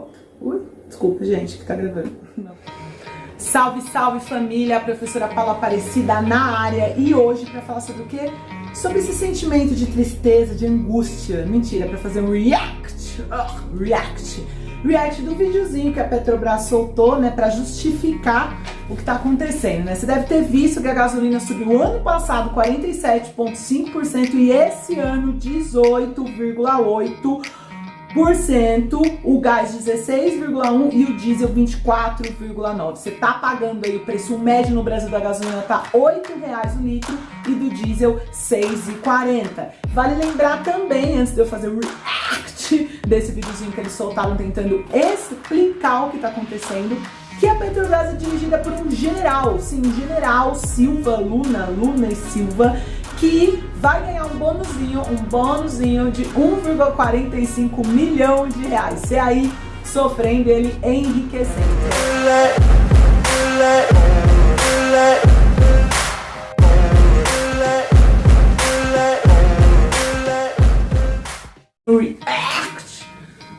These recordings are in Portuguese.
volta. Ui, desculpa, gente, que tá gravando. Não. Salve, salve família, a professora Paula Aparecida na área. E hoje para falar sobre o quê? Sobre esse sentimento de tristeza, de angústia. Mentira, para fazer um react do videozinho que a Petrobras soltou, né, para justificar o que tá acontecendo, né? Você deve ter visto que a gasolina subiu ano passado 47,5% e esse ano 18,8%. O gás 16,1% e o diesel 24,9%. Você tá pagando aí o preço médio no Brasil da gasolina tá R$ 8,00 o litro e do diesel R$ 6,40. Vale lembrar também, antes de eu fazer o react desse videozinho que eles soltaram tentando explicar o que tá acontecendo, que a Petrobras é dirigida por um general, sim, um general Silva, Luna e Silva, que vai ganhar um bonuzinho de 1,45 milhão de reais. Você aí sofrendo, ele enriquecendo. React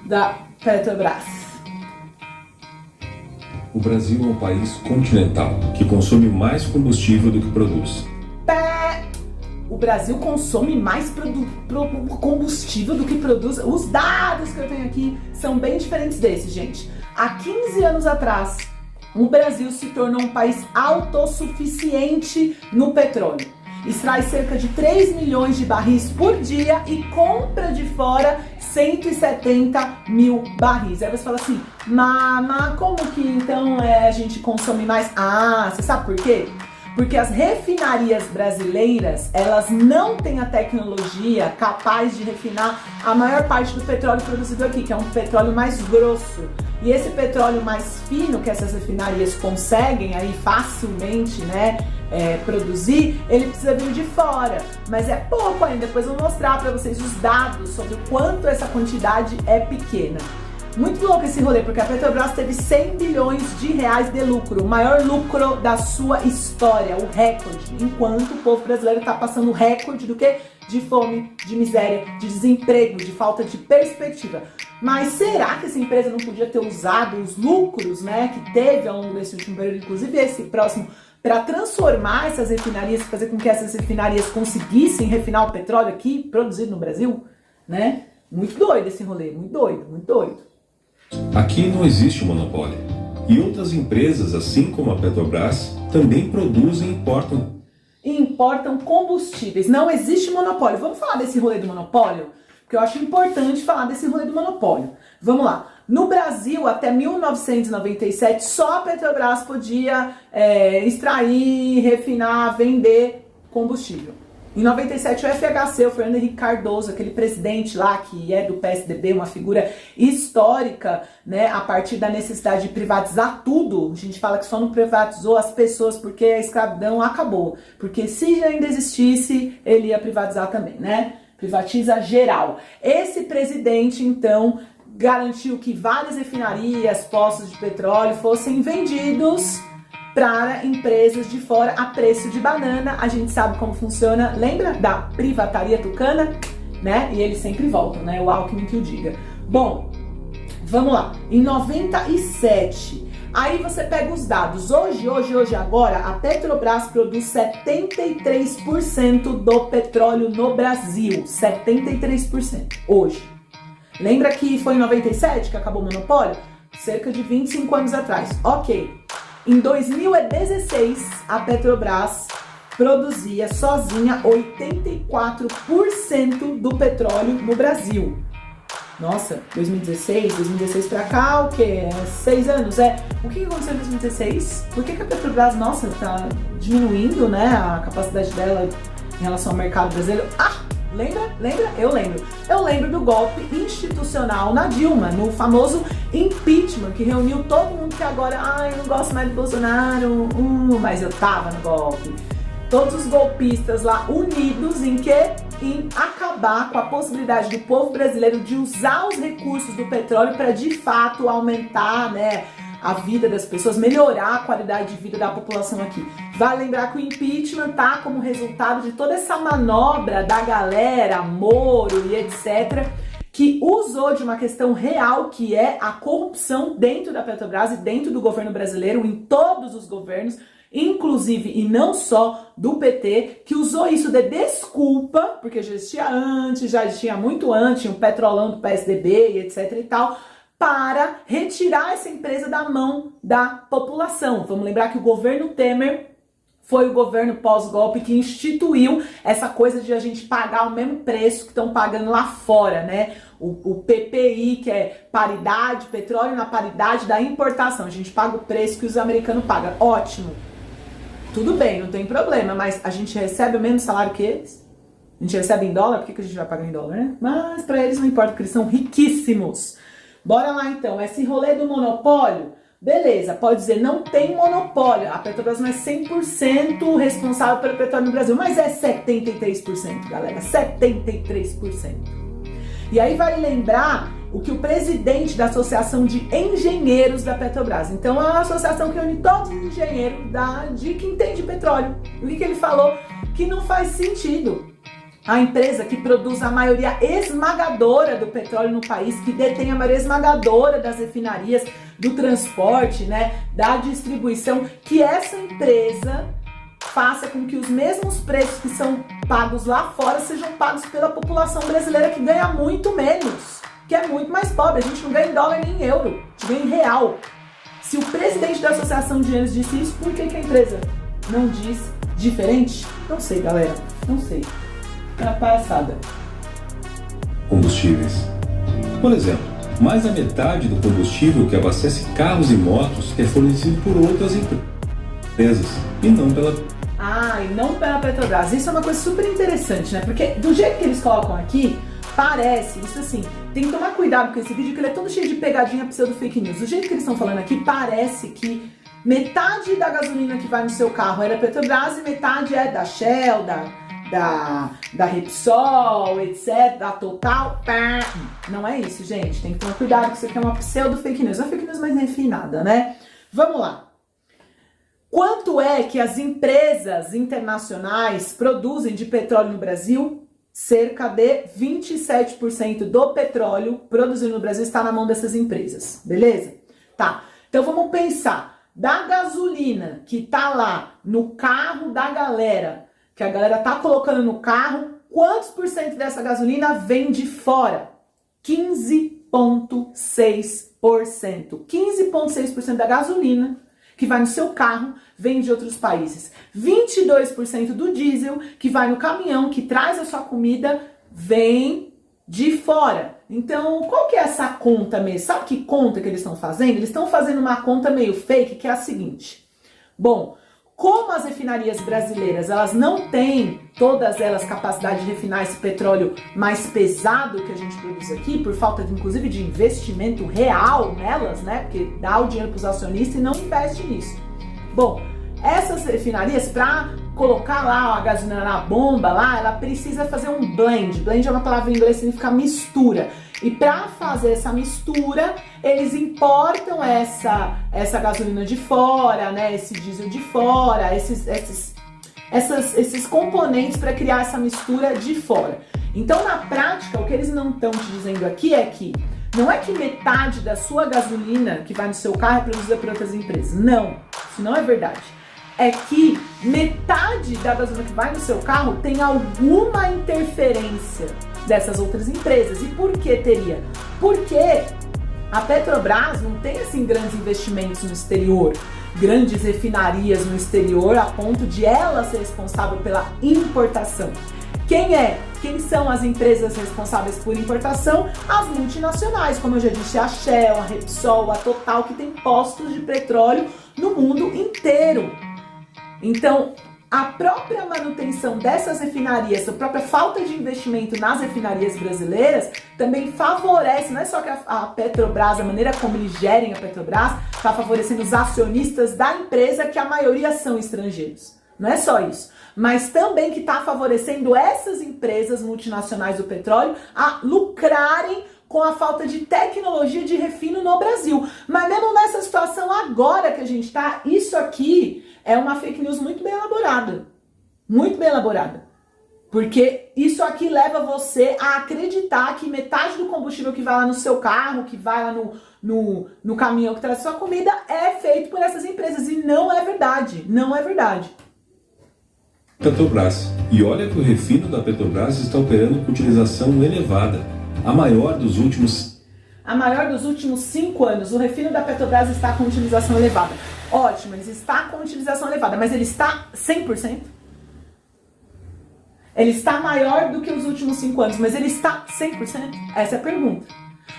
da Petrobras. O Brasil é um país continental que consome mais combustível do que produz. O Brasil consome mais combustível do que produz. Os dados que eu tenho aqui são bem diferentes desses, gente. Há 15 anos atrás, o Brasil se tornou um país autossuficiente no petróleo. Extrai cerca de 3 milhões de barris por dia e compra de fora 170 mil barris. Aí você fala assim, mas como que então a gente consome mais? Ah, você sabe por quê? Porque as refinarias brasileiras, elas não têm a tecnologia capaz de refinar a maior parte do petróleo produzido aqui, que é um petróleo mais grosso. E esse petróleo mais fino que essas refinarias conseguem aí facilmente, né, produzir, ele precisa vir de fora. Mas é pouco ainda, depois eu vou mostrar para vocês os dados sobre o quanto essa quantidade é pequena. Muito louco esse rolê, porque a Petrobras teve 100 bilhões de reais de lucro, o maior lucro da sua história, o recorde, enquanto o povo brasileiro está passando o recorde do quê? De fome, de miséria, de desemprego, de falta de perspectiva. Mas será que essa empresa não podia ter usado os lucros, né, que teve ao longo desse último período, inclusive esse próximo, para transformar essas refinarias, fazer com que essas refinarias conseguissem refinar o petróleo aqui, produzido no Brasil, né? Muito doido esse rolê, muito doido, muito doido. Aqui não existe monopólio. E outras empresas, assim como a Petrobras, também produzem e importam combustíveis. Não existe monopólio. Vamos falar desse rolê do monopólio? Porque eu acho importante falar desse rolê do monopólio. Vamos lá. No Brasil, até 1997, só a Petrobras podia extrair, refinar, vender combustível. Em 97, o FHC, o Fernando Henrique Cardoso, aquele presidente lá que é do PSDB, uma figura histórica, né, a partir da necessidade de privatizar tudo. A gente fala que só não privatizou as pessoas porque a escravidão acabou. Porque se ainda existisse, ele ia privatizar também, né? Privatiza geral. Esse presidente, então, garantiu que várias refinarias, poços de petróleo fossem vendidos para empresas de fora a preço de banana. A gente sabe como funciona, lembra da privataria tucana, né? E eles sempre voltam, né? O Alckmin que o diga. Bom, vamos lá. Em 97, aí você pega os dados. Hoje, agora, a Petrobras produz 73% do petróleo no Brasil. 73%. Hoje. Lembra que foi em 97 que acabou o monopólio? Cerca de 25 anos atrás. Ok. Em 2016, a Petrobras produzia sozinha 84% do petróleo no Brasil. Nossa, 2016 pra cá, o quê? 6 anos, O que aconteceu em 2016? Por que a Petrobras, nossa, tá diminuindo, né, a capacidade dela em relação ao mercado brasileiro? Lembra? Eu lembro. Eu lembro do golpe institucional na Dilma, no famoso impeachment, que reuniu todo mundo que agora, eu não gosto mais do Bolsonaro, mas eu tava no golpe. Todos os golpistas lá unidos em quê? Em acabar com a possibilidade do povo brasileiro de usar os recursos do petróleo para de fato aumentar, né, a vida das pessoas, melhorar a qualidade de vida da população aqui. Vale lembrar que o impeachment tá como resultado de toda essa manobra da galera, Moro e etc., que usou de uma questão real, que é a corrupção dentro da Petrobras e dentro do governo brasileiro, em todos os governos, inclusive e não só do PT, que usou isso de desculpa, porque já existia antes, já existia muito antes, um petrolão do PSDB e etc e tal, para retirar essa empresa da mão da população. Vamos lembrar que o governo Temer foi o governo pós-golpe que instituiu essa coisa de a gente pagar o mesmo preço que estão pagando lá fora, né? O PPI, que é paridade, petróleo na paridade da importação. A gente paga o preço que os americanos pagam. Ótimo. Tudo bem, não tem problema, mas a gente recebe o mesmo salário que eles? A gente recebe em dólar? Por que a gente vai pagar em dólar, né? Mas para eles não importa, porque eles são riquíssimos. Bora lá então, esse rolê do monopólio, beleza, pode dizer, não tem monopólio, a Petrobras não é 100% responsável pelo petróleo no Brasil, mas é 73%, galera, 73%. E aí vale lembrar o que o presidente da Associação de Engenheiros da Petrobras, então é uma associação que une todos os engenheiros de que entende petróleo, o que ele falou? Que não faz sentido. A empresa que produz a maioria esmagadora do petróleo no país, que detém a maioria esmagadora das refinarias, do transporte, né, da distribuição, que essa empresa faça com que os mesmos preços que são pagos lá fora sejam pagos pela população brasileira, que ganha muito menos, que é muito mais pobre. A gente não ganha em dólar nem em euro, a gente ganha em real. Se o presidente da Associação de Engenheiros disse isso, por que a empresa não diz diferente? Não sei, galera, não sei. É uma palhaçada. Combustíveis. Por exemplo, mais da metade do combustível que abastece carros e motos é fornecido por outras empresas e não pela... E não pela Petrobras. Isso é uma coisa super interessante, né? Porque do jeito que eles colocam aqui, parece, isso assim, tem que tomar cuidado com esse vídeo, que ele é todo cheio de pegadinha pseudo fake news. Do jeito que eles estão falando aqui, parece que metade da gasolina que vai no seu carro é da Petrobras e metade é da Shell, da Repsol, etc, da Total. Não é isso, gente. Tem que tomar cuidado, que isso aqui é uma pseudo fake news. É uma fake news mais refinada, né? Vamos lá. Quanto é que as empresas internacionais produzem de petróleo no Brasil? Cerca de 27% do petróleo produzido no Brasil está na mão dessas empresas, beleza? Tá, então vamos pensar. Da gasolina que tá lá no carro da galera, que a galera tá colocando no carro, quantos por cento dessa gasolina vem de fora? 15,6%. 15,6% da gasolina que vai no seu carro vem de outros países. 22% do diesel que vai no caminhão, que traz a sua comida, vem de fora. Então, qual que é essa conta mesmo? Sabe que conta que eles estão fazendo? Eles estão fazendo uma conta meio fake, que é a seguinte. Bom, como as refinarias brasileiras, elas não têm, todas elas, capacidade de refinar esse petróleo mais pesado que a gente produz aqui, por falta, inclusive, de investimento real nelas, né? Porque dá o dinheiro para os acionistas e não investe nisso. Bom, essas refinarias, para colocar lá a gasolina na bomba, lá, ela precisa fazer um blend. Blend é uma palavra em inglês que significa mistura. E para fazer essa mistura, eles importam essa gasolina de fora, né? Esse diesel de fora, esses componentes para criar essa mistura de fora. Então, na prática, o que eles não estão te dizendo aqui é que não é que metade da sua gasolina que vai no seu carro é produzida por outras empresas. Não, isso não é verdade. É que metade da gasolina que vai no seu carro tem alguma interferência dessas outras empresas. E por que teria? Porque a Petrobras não tem assim grandes investimentos no exterior, grandes refinarias no exterior, a ponto de ela ser responsável pela importação. Quem são as empresas responsáveis por importação? As multinacionais, como eu já disse, a Shell, a Repsol, a Total, que tem postos de petróleo no mundo inteiro. Então, a própria manutenção dessas refinarias, a própria falta de investimento nas refinarias brasileiras também favorece, não é só que a Petrobras, a maneira como eles gerem a Petrobras, está favorecendo os acionistas da empresa, que a maioria são estrangeiros. Não é só isso, mas também que está favorecendo essas empresas multinacionais do petróleo a lucrarem com a falta de tecnologia de refino no Brasil. Mas mesmo nessa situação agora que a gente está, isso aqui é uma fake news muito bem elaborada. Muito bem elaborada. Porque isso aqui leva você a acreditar que metade do combustível que vai lá no seu carro, que vai lá no caminhão que traz sua comida, é feito por essas empresas. E não é verdade. Não é verdade. Petrobras. E olha que o refino da Petrobras está operando com utilização elevada. A maior dos últimos 5 anos. O refino da Petrobras está com utilização elevada. Ótimo, ele está com utilização elevada, mas ele está 100%? Ele está maior do que os últimos 5 anos, mas ele está 100%? Essa é a pergunta.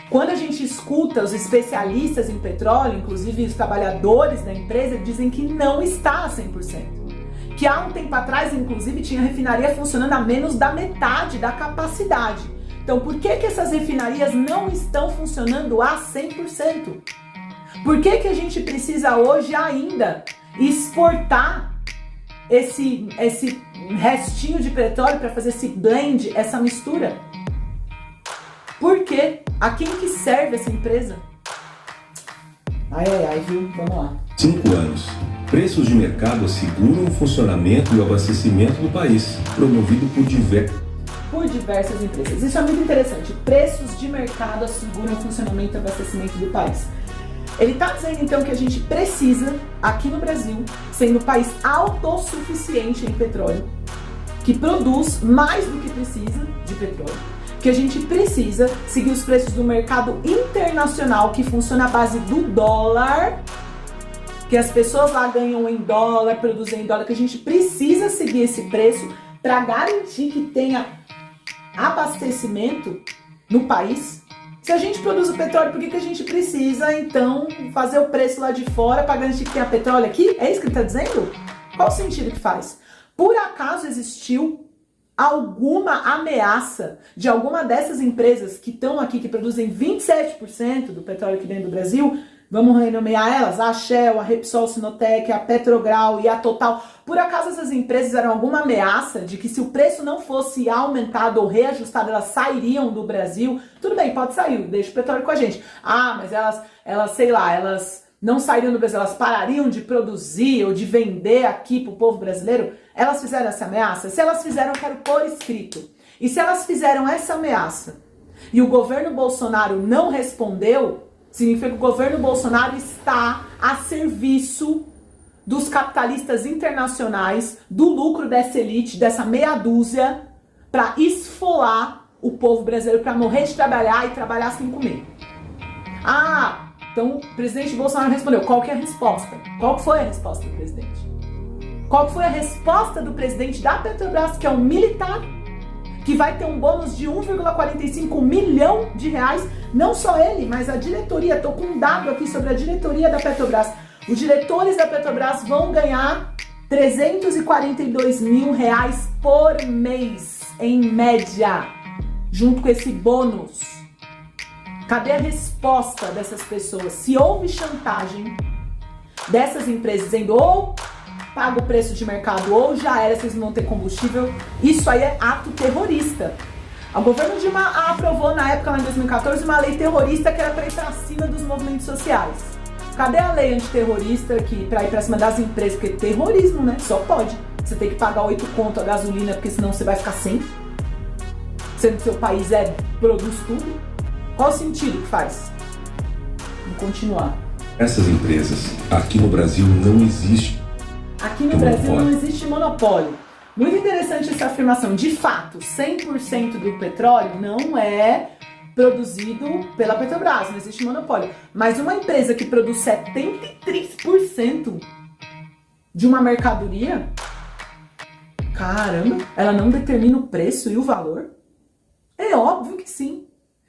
Quando a gente escuta os especialistas em petróleo, inclusive os trabalhadores da empresa, dizem que não está a 100%. Que há um tempo atrás, inclusive, tinha refinaria funcionando a menos da metade da capacidade. Então, por que essas refinarias não estão funcionando a 100%? Por que a gente precisa hoje ainda exportar esse restinho de petróleo para fazer esse blend, essa mistura? Por quê? A quem que serve essa empresa? Ai, viu? Vamos lá. 5 anos. Preços de mercado asseguram o funcionamento e o abastecimento do país, promovido por diversas empresas. Isso é muito interessante. Preços de mercado asseguram o funcionamento e o abastecimento do país. Ele está dizendo, então, que a gente precisa, aqui no Brasil, sendo um país autossuficiente em petróleo, que produz mais do que precisa de petróleo, que a gente precisa seguir os preços do mercado internacional, que funciona à base do dólar, que as pessoas lá ganham em dólar, produzem em dólar, que a gente precisa seguir esse preço para garantir que tenha abastecimento no país. Se a gente produz o petróleo, por que a gente precisa, então, fazer o preço lá de fora para garantir que tenha petróleo aqui? É isso que ele está dizendo? Qual o sentido que faz? Por acaso existiu alguma ameaça de alguma dessas empresas que estão aqui, que produzem 27% do petróleo aqui dentro do Brasil? Vamos renomear elas, a Shell, a Repsol, Sinotec, a Petrobral e a Total. Por acaso essas empresas eram alguma ameaça de que se o preço não fosse aumentado ou reajustado, elas sairiam do Brasil? Tudo bem, pode sair, deixa o petróleo com a gente. Ah, mas elas não sairiam do Brasil, elas parariam de produzir ou de vender aqui pro povo brasileiro? Elas fizeram essa ameaça? Se elas fizeram, eu quero pôr escrito. E se elas fizeram essa ameaça e o governo Bolsonaro não respondeu, significa que o governo Bolsonaro está a serviço dos capitalistas internacionais, do lucro dessa elite, dessa meia dúzia, para esfolar o povo brasileiro, para morrer de trabalhar e trabalhar sem comer. Ah, então o presidente Bolsonaro respondeu. Qual que é a resposta? Qual foi a resposta do presidente? Qual foi a resposta do presidente da Petrobras, que é um militar, que vai ter um bônus de 1,45 milhão de reais? Não só ele, mas a diretoria. Estou com um dado aqui sobre a diretoria da Petrobras. Os diretores da Petrobras vão ganhar 342 mil reais por mês, em média, junto com esse bônus. Cadê a resposta dessas pessoas? Se houve chantagem dessas empresas dizendo ou paga o preço de mercado ou já era, vocês não vão ter combustível, isso aí é ato terrorista. O governo Dilma aprovou na época, lá em 2014, uma lei terrorista que era para ir para cima dos movimentos sociais. Cadê a lei antiterrorista que para ir para cima das empresas? Porque terrorismo, né? Só pode. Você tem que pagar 8 conto a gasolina, porque senão você vai ficar sem. Sendo que seu país produz tudo. Qual o sentido que faz? Vamos continuar. Essas empresas, aqui no Brasil não existe. Aqui no Brasil não existe monopólio. Muito interessante essa afirmação. De fato, 100% do petróleo não é produzido pela Petrobras, não existe monopólio. Mas uma empresa que produz 73% de uma mercadoria, caramba, ela não determina o preço e o valor? É óbvio que sim.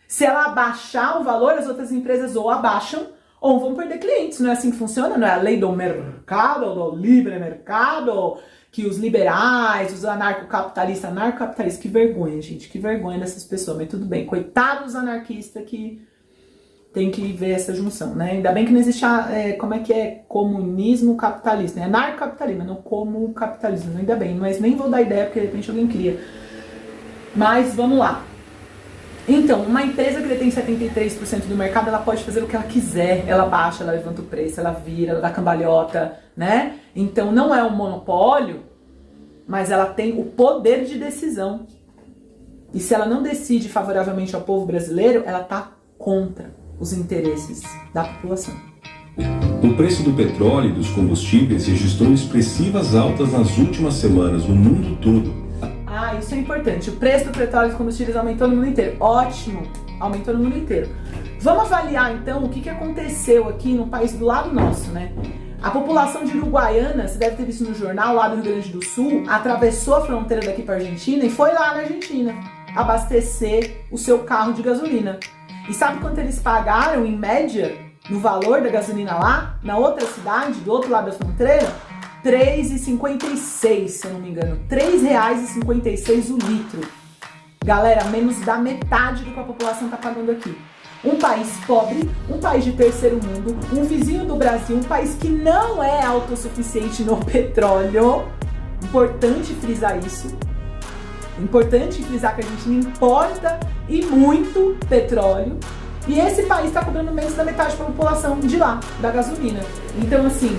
Se ela abaixar o valor, as outras empresas ou abaixam ou vão perder clientes. Não é assim que funciona? Não é a lei do mercado, do livre mercado, que os liberais, os anarcocapitalistas, que vergonha, gente, que vergonha dessas pessoas, mas tudo bem, coitados dos anarquistas que tem que ver essa junção, né? Ainda bem que não existe, como é que é, comunismo capitalista, né? Anarcocapitalismo, não como capitalismo, ainda bem, mas nem vou dar ideia porque de repente alguém cria. Mas vamos lá. Então, uma empresa que detém 73% do mercado, ela pode fazer o que ela quiser. Ela baixa, ela levanta o preço, ela vira, ela dá cambalhota, né? Então, não é um monopólio, mas ela tem o poder de decisão. E se ela não decide favoravelmente ao povo brasileiro, ela está contra os interesses da população. O preço do petróleo e dos combustíveis registrou expressivas altas nas últimas semanas no mundo todo. Ah, isso é importante. O preço do petróleo e dos combustíveis aumentou no mundo inteiro. Ótimo, aumentou no mundo inteiro. Vamos avaliar então o que aconteceu aqui no país do lado nosso, né? A população de Uruguaiana, você deve ter visto no jornal, lá do Rio Grande do Sul, atravessou a fronteira daqui para a Argentina e foi lá na Argentina abastecer o seu carro de gasolina. E sabe quanto eles pagaram, em média, no valor da gasolina lá, na outra cidade, do outro lado da fronteira? R$3,56, se eu não me engano. R$3,56 o litro. Galera, menos da metade do que a população está pagando aqui. Um país pobre, um país de terceiro mundo, um vizinho do Brasil, um país que não é autossuficiente no petróleo. Importante frisar isso. Importante frisar que a gente não importa e muito petróleo. E esse país está cobrando menos da metade da população de lá, da gasolina. Então, assim,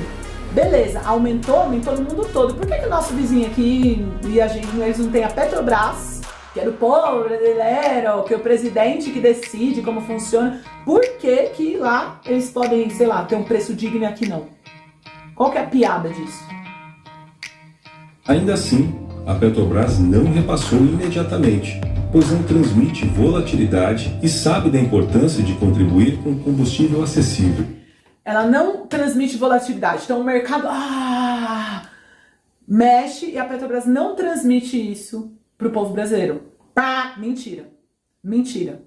beleza, aumentou no mundo todo. Por que o nosso vizinho aqui e a gente, eles não têm a Petrobras, que é do povo brasileiro, que é o presidente que decide como funciona? Por que lá eles podem, sei lá, ter um preço digno e aqui não? Qual que é a piada disso? Ainda assim, a Petrobras não repassou imediatamente, pois não transmite volatilidade e sabe da importância de contribuir com combustível acessível. Ela não transmite volatilidade, então o mercado mexe e a Petrobras não transmite isso para o povo brasileiro. Pá, mentira. Mentira.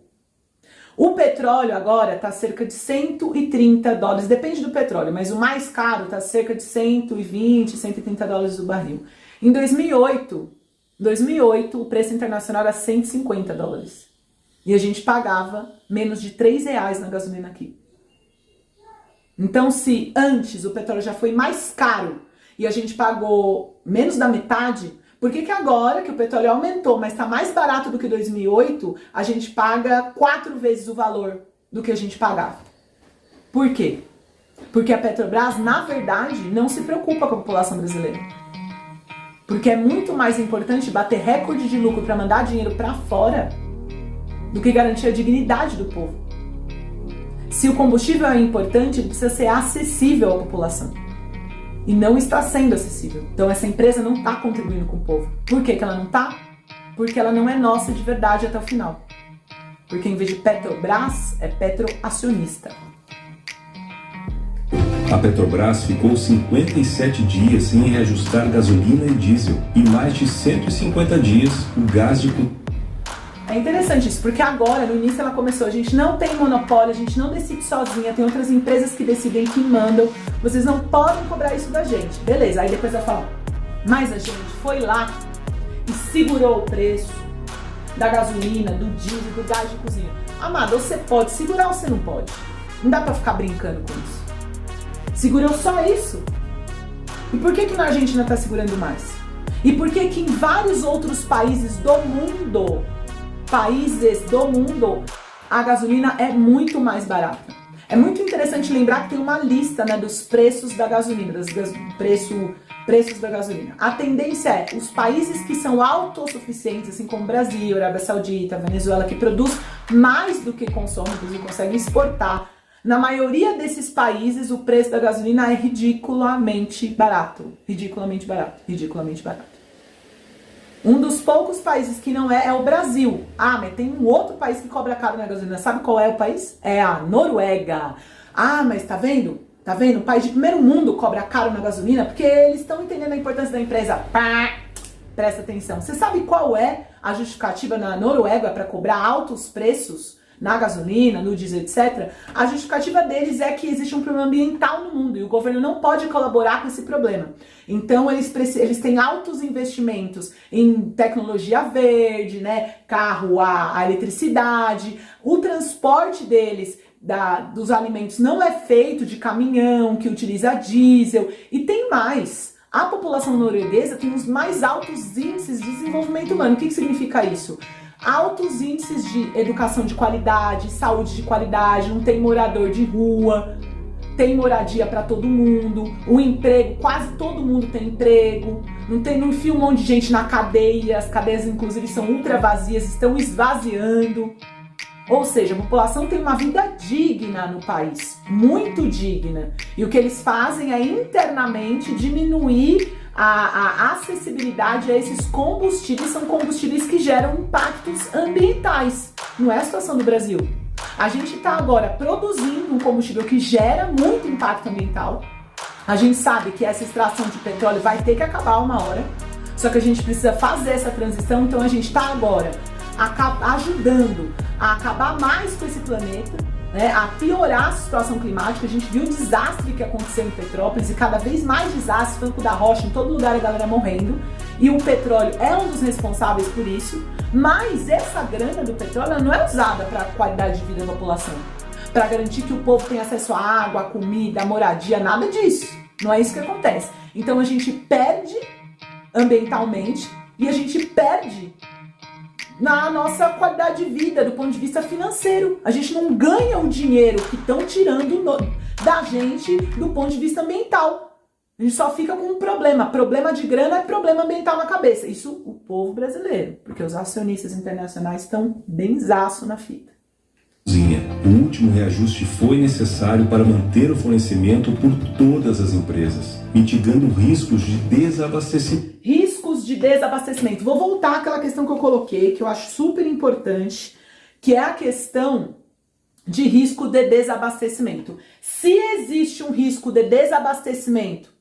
O petróleo agora está cerca de $130, depende do petróleo, mas o mais caro está cerca de 120, 130 dólares o barril. Em 2008, o preço internacional era 150 dólares. E a gente pagava menos de R$3 na gasolina aqui. Então, se antes o petróleo já foi mais caro e a gente pagou menos da metade, por que agora que o petróleo aumentou, mas está mais barato do que 2008, a gente paga 4 vezes o valor do que a gente pagava? Por quê? Porque a Petrobras, na verdade, não se preocupa com a população brasileira. Porque é muito mais importante bater recorde de lucro para mandar dinheiro para fora do que garantir a dignidade do povo. Se o combustível é importante, ele precisa ser acessível à população. E não está sendo acessível. Então essa empresa não está contribuindo com o povo. Por que ela não está? Porque ela não é nossa de verdade até o final. Porque em vez de Petrobras, é petroacionista. A Petrobras ficou 57 dias sem reajustar gasolina e diesel e mais de 150 dias o gás de cozinha. É interessante isso, porque agora, no início ela começou, a gente não tem monopólio, a gente não decide sozinha, tem outras empresas que decidem, que mandam, vocês não podem cobrar isso da gente. Beleza, aí depois ela fala, mas a gente foi lá e segurou o preço da gasolina, do diesel, do gás de cozinha. Amado, você pode segurar ou você não pode? Não dá pra ficar brincando com isso. Segurou só isso? E por que na Argentina tá segurando mais? E por que em vários outros países do mundo, a gasolina é muito mais barata? É muito interessante lembrar que tem uma lista, né, dos preços da gasolina, preços da gasolina. A tendência é os países que são autossuficientes, assim como Brasil, Arábia Saudita, Venezuela, que produz mais do que consome, inclusive conseguem exportar. Na maioria desses países, o preço da gasolina é ridiculamente barato. Ridiculamente barato. Ridiculamente barato. Um dos poucos países que não é o Brasil. Ah, mas tem um outro país que cobra caro na gasolina. Sabe qual é o país? É a Noruega. Ah, mas tá vendo? Tá vendo? O país de primeiro mundo cobra caro na gasolina porque eles estão entendendo a importância da empresa. Pá! Presta atenção. Você sabe qual é a justificativa na Noruega para cobrar altos preços na gasolina, no diesel, etc. A justificativa deles é que existe um problema ambiental no mundo e o governo não pode colaborar com esse problema. Então eles têm altos investimentos em tecnologia verde, né? Carro a eletricidade. O transporte deles, dos alimentos, não é feito de caminhão que utiliza diesel. E tem mais. A população norueguesa tem os mais altos índices de desenvolvimento humano. O que significa isso? Altos índices de educação de qualidade, saúde de qualidade, não tem morador de rua. tem moradia para todo mundo, o emprego, quase todo mundo tem emprego, não enfia um monte de gente na cadeia, as cadeias inclusive são ultra vazias, estão esvaziando. Ou seja, a população tem uma vida digna no país, muito digna. E o que eles fazem é internamente diminuir a acessibilidade a esses combustíveis. São combustíveis que geram impactos ambientais. Não é a situação do Brasil. A gente está agora produzindo um combustível que gera muito impacto ambiental. A gente sabe que essa extração de petróleo vai ter que acabar uma hora. Só que a gente precisa fazer essa transição, então a gente está agora ajudando a acabar mais com esse planeta, né, a piorar a situação climática. A gente viu o desastre que aconteceu em Petrópolis e cada vez mais desastres, Franco da Rocha, em todo lugar a galera morrendo. E o petróleo é um dos responsáveis por isso, mas essa grana do petróleo não é usada para a qualidade de vida da população, para garantir que o povo tenha acesso à água, à comida, à moradia, nada disso. Não é isso que acontece. Então a gente perde ambientalmente e a gente perde na nossa qualidade de vida, do ponto de vista financeiro. A gente não ganha o dinheiro que estão tirando da gente do ponto de vista ambiental. A gente só fica com um problema. Problema de grana é problema ambiental na cabeça. Isso o povo brasileiro, porque os acionistas internacionais estão benzaço na fita. O último reajuste foi necessário para manter o fornecimento por todas as empresas, mitigando riscos de desabastecimento. Riscos de desabastecimento. Vou voltar àquela questão que eu coloquei, que eu acho super importante, que é a questão de risco de desabastecimento. Se existe um risco de desabastecimento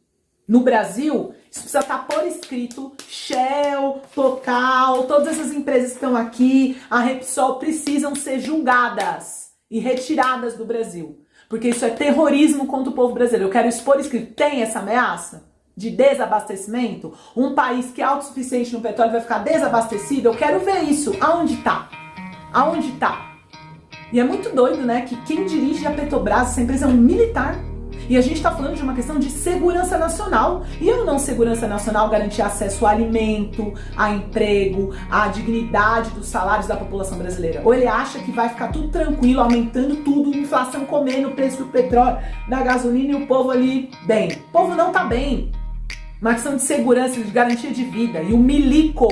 no Brasil, isso precisa estar por escrito. Shell, Total, todas essas empresas que estão aqui, a Repsol, precisam ser julgadas e retiradas do Brasil. Porque isso é terrorismo contra o povo brasileiro. Eu quero isso por escrito. Tem essa ameaça de desabastecimento? Um país que é autossuficiente no petróleo vai ficar desabastecido? Eu quero ver isso. Aonde tá? Aonde tá? E é muito doido, né? Que quem dirige a Petrobras, essa empresa é um militar. E a gente está falando de uma questão de segurança nacional. E ou não segurança nacional garantir acesso a alimento, a emprego, a dignidade dos salários da população brasileira? Ou ele acha que vai ficar tudo tranquilo, aumentando tudo, inflação comendo o preço do petróleo, da gasolina e o povo ali bem? O povo não tá bem. Uma questão de segurança, de garantia de vida. E o milico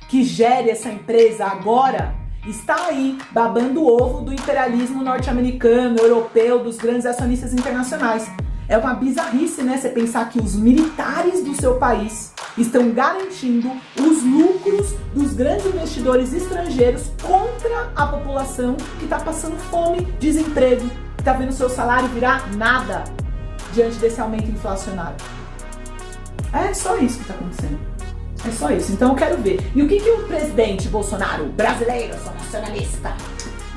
que gere essa empresa agora está aí babando o ovo do imperialismo norte-americano, europeu, dos grandes acionistas internacionais. É uma bizarrice, né? Você pensar que os militares do seu país estão garantindo os lucros dos grandes investidores estrangeiros contra a população que está passando fome, desemprego, que está vendo seu salário virar nada diante desse aumento inflacionário. É só isso que está acontecendo. É só isso. Então eu quero ver. E o que o presidente Bolsonaro, brasileiro, eu sou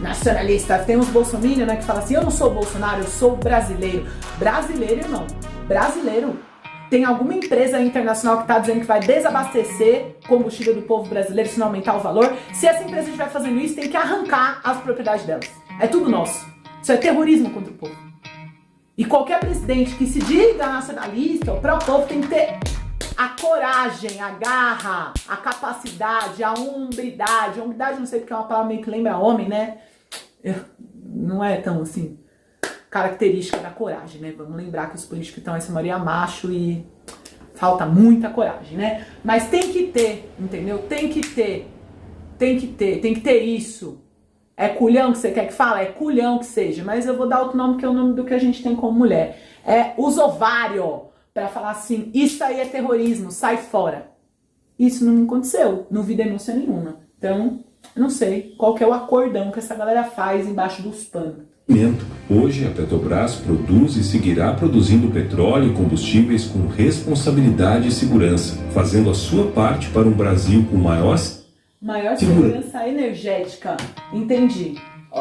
nacionalista, tem uns bolsominions, né, que falam assim, eu não sou Bolsonaro, eu sou brasileiro. Brasileiro, irmão. Brasileiro. Tem alguma empresa internacional que está dizendo que vai desabastecer combustível do povo brasileiro se não aumentar o valor? Se essa empresa estiver fazendo isso, tem que arrancar as propriedades delas. É tudo nosso. Isso é terrorismo contra o povo. E qualquer presidente que se diga nacionalista ou pró-povo tem que ter a coragem, a garra, a capacidade, a hombridade. Hombridade não sei porque é uma palavra meio que lembra homem, né? Não é tão assim característica da coragem, né? Vamos lembrar que os políticos estão essa maioria macho e falta muita coragem, né? Mas tem que ter, entendeu? Tem que ter isso. É culhão que você quer que fale? É culhão que seja, mas eu vou dar outro nome que é o nome do que a gente tem como mulher. É os ovários. Para falar assim, isso aí é terrorismo, sai fora. Isso não aconteceu, não vi denúncia nenhuma. Então, eu não sei qual que é o acordão que essa galera faz embaixo dos panos. Hoje a Petrobras produz e seguirá produzindo petróleo e combustíveis com responsabilidade e segurança, fazendo a sua parte para um Brasil com maior segurança energética. Entendi.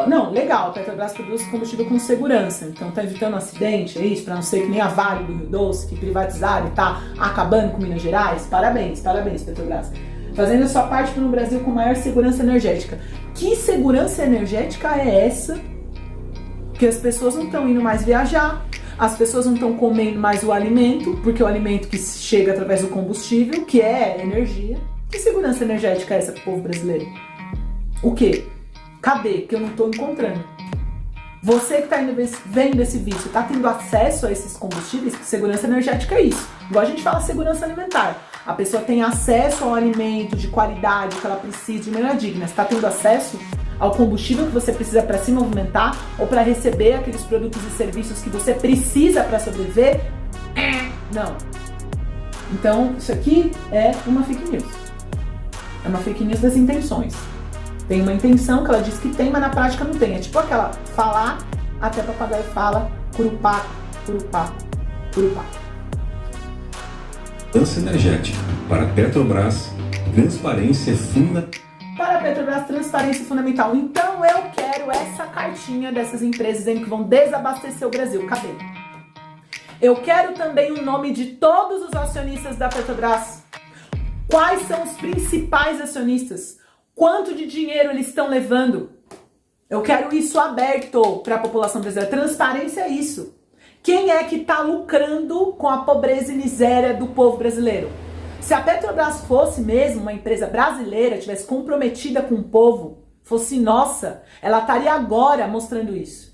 Não, legal, a Petrobras produz combustível com segurança, então tá evitando acidente, é isso, pra não ser que nem a Vale do Rio Doce, que privatizaram e tá acabando com Minas Gerais. Parabéns, Petrobras. Fazendo a sua parte para um Brasil com maior segurança energética. Que segurança energética é essa? Que as pessoas não estão indo mais viajar, as pessoas não estão comendo mais o alimento, porque o alimento que chega através do combustível, que é energia. Que segurança energética é essa pro povo brasileiro? O quê? Cadê? Que eu não tô encontrando. Você que está vendo esse vídeo, está tendo acesso a esses combustíveis? Segurança energética é isso. Igual a gente fala segurança alimentar. A pessoa tem acesso ao alimento de qualidade que ela precisa de maneira digna. Você está tendo acesso ao combustível que você precisa para se movimentar ou para receber aqueles produtos e serviços que você precisa para sobreviver? Não. Então, isso aqui é uma fake news. É uma fake news das intenções. Tem uma intenção que ela diz que tem, mas na prática não tem. É tipo aquela falar, até papagaio fala, curupá, curupá, curupá. Segurança energética. Para a Petrobras, transparência é fundamental. Para a Petrobras, transparência é fundamental. Então eu quero essa cartinha dessas empresas dizendo que vão desabastecer o Brasil. Cadê? Eu quero também o nome de todos os acionistas da Petrobras. Quais são os principais acionistas? Quanto de dinheiro eles estão levando? Eu quero isso aberto para a população brasileira. Transparência é isso. Quem é que está lucrando com a pobreza e miséria do povo brasileiro? Se a Petrobras fosse mesmo uma empresa brasileira, tivesse comprometida com o povo, fosse nossa, ela estaria agora mostrando isso.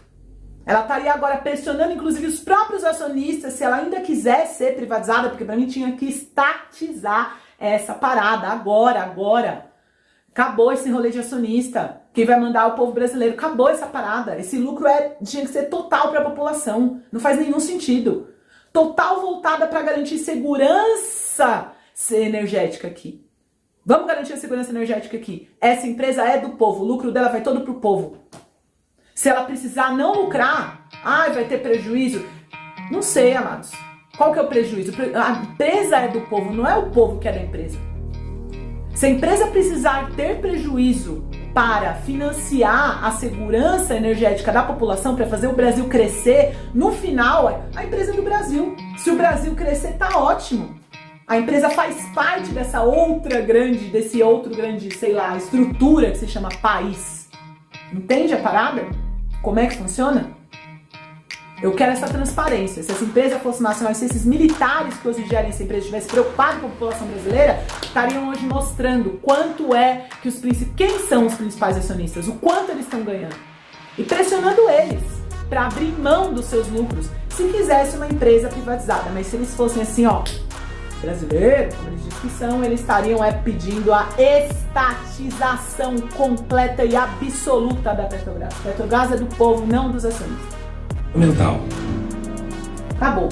Ela estaria agora pressionando, inclusive, os próprios acionistas, se ela ainda quiser ser privatizada, porque para mim tinha que estatizar essa parada agora. Acabou esse rolê de acionista. Quem vai mandar o povo brasileiro? Acabou essa parada. Esse lucro tinha que ser total para a população. Não faz nenhum sentido. Total voltada para garantir segurança energética aqui. Vamos garantir a segurança energética aqui. Essa empresa é do povo. O lucro dela vai todo pro povo. Se ela precisar não lucrar, vai ter prejuízo. Não sei, amados. Qual que é o prejuízo? A empresa é do povo, não é o povo que é da empresa. Se a empresa precisar ter prejuízo para financiar a segurança energética da população, para fazer o Brasil crescer, no final, a empresa é do Brasil. Se o Brasil crescer, tá ótimo. A empresa faz parte desse outro grande, sei lá, estrutura que se chama país. Entende a parada? Como é que funciona? Eu quero essa transparência. Se essa empresa fosse nacional, se esses militares que hoje gerem essa empresa estivessem preocupados com a população brasileira, estariam hoje mostrando quanto é que quem são os principais acionistas, o quanto eles estão ganhando. E pressionando eles para abrir mão dos seus lucros, se quisesse uma empresa privatizada. Mas se eles fossem assim, brasileiro, como eles dizem que são, eles estariam pedindo a estatização completa e absoluta da Petrobras. A Petrobras é do povo, não dos acionistas. Mental. Acabou.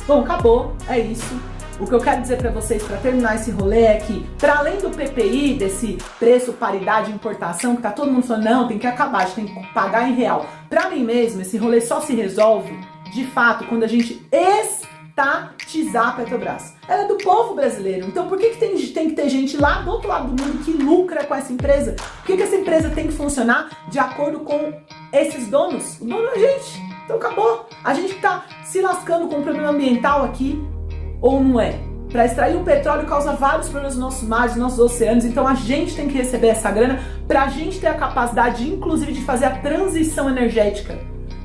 Bom, acabou. É isso. O que eu quero dizer pra vocês, pra terminar esse rolê, é que, para além do PPI, desse preço paridade importação, que tá todo mundo falando, não, tem que acabar, a gente tem que pagar em real. Pra mim mesmo, esse rolê só se resolve, de fato, quando a gente estatizar a Petrobras. Ela é do povo brasileiro. Então por que tem que ter gente lá do outro lado do mundo que lucra com essa empresa? Por que essa empresa tem que funcionar de acordo com esses donos? O dono é a gente. Então acabou. A gente tá se lascando com um problema ambiental aqui, ou não é? Para extrair o petróleo causa vários problemas nos nossos mares, nos nossos oceanos, então a gente tem que receber essa grana pra gente ter a capacidade, inclusive, de fazer a transição energética,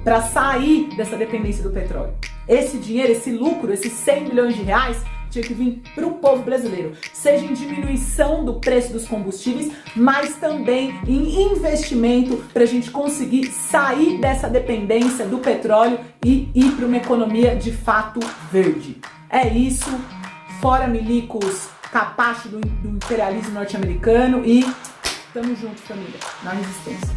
para sair dessa dependência do petróleo. Esse dinheiro, esse lucro, esses 100 bilhões de reais, tinha que vir para o povo brasileiro, seja em diminuição do preço dos combustíveis, mas também em investimento para a gente conseguir sair dessa dependência do petróleo e ir para uma economia de fato verde. É isso, fora milicos, capacho do imperialismo norte-americano e tamo junto, família, na resistência.